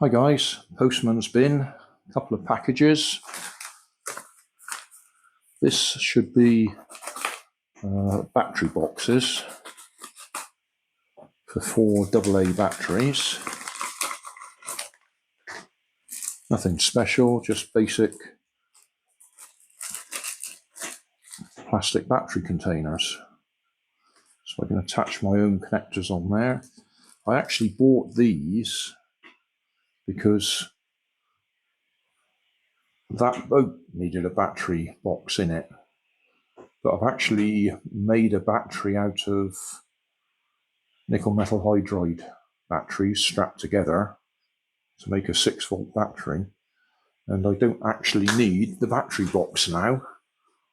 Hi guys, postman's bin, a couple of packages. This should be battery boxes for 4 AA batteries. Nothing special, just basic plastic battery containers. So I can attach my own connectors on there. I actually bought these because that boat needed a battery box in it. But I've actually made a battery out of nickel metal hydride batteries strapped together to make a 6-volt battery, and I don't actually need the battery box now.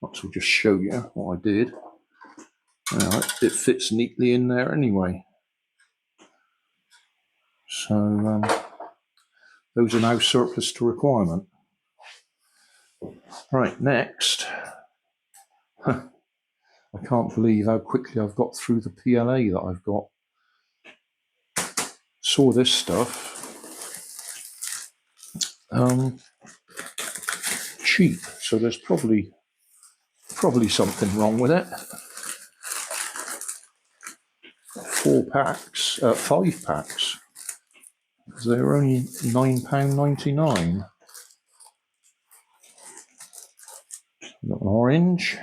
I'll just show you what I did. It fits neatly in there anyway. So those are now surplus to requirement. Right, next. I can't believe how quickly I've got through the PLA that I've got. Saw this stuff. Cheap, so there's probably something wrong with it. 5 packs. They were only £9.99. Got an orange.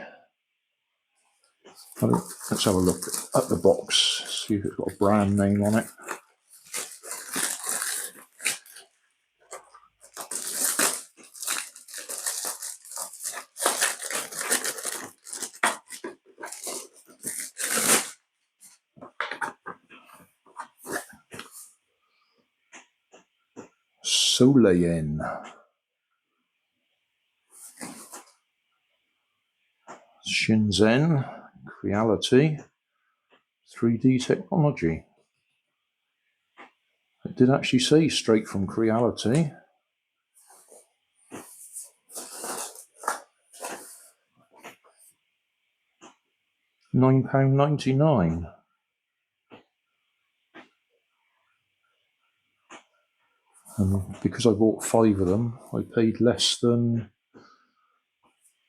Let's have a look at the box, see if it's got a brand name on it. Solayen. Shenzhen, Creality, 3D technology. It did actually say straight from Creality. £9.99. And because I bought 5 of them, I paid less than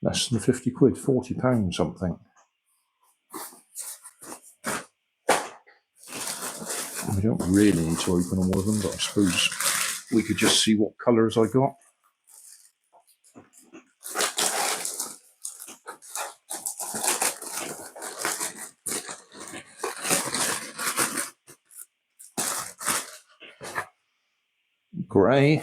50 quid, £40 something. I don't really need to open all of them, but I suppose we could just see what colours I got. Grey.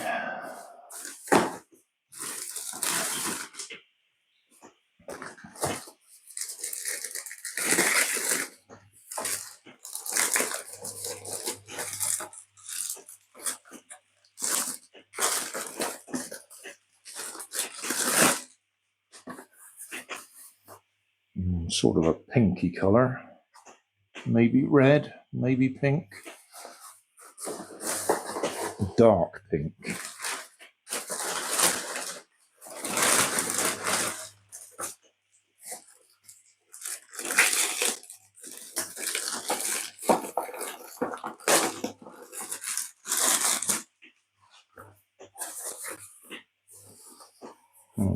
Sort of a pinky colour. Maybe red, maybe pink. Dark pink.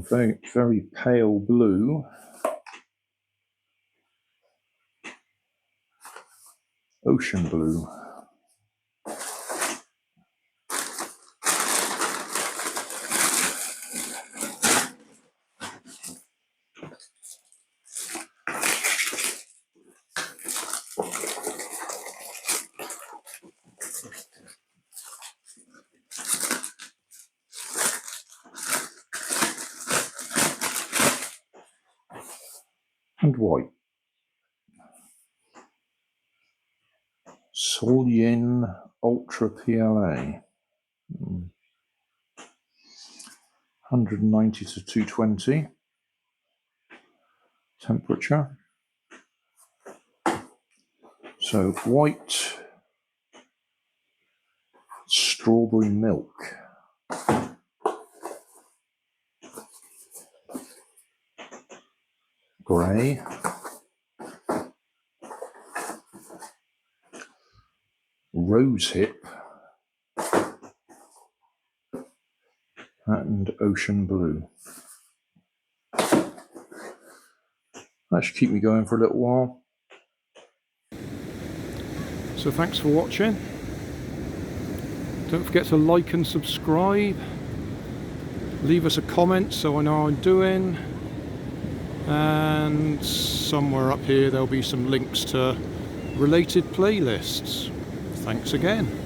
Very, very pale blue. Ocean blue. And white. Solyen Ultra PLA. 190 to 220 temperature. So white, strawberry milk. Grey. Rose hip. and ocean blue. That should keep me going for a little while. So thanks for watching. Don't forget to like and subscribe. Leave us a comment so I know how I'm doing. And somewhere up here there'll be some links to related playlists. Thanks again.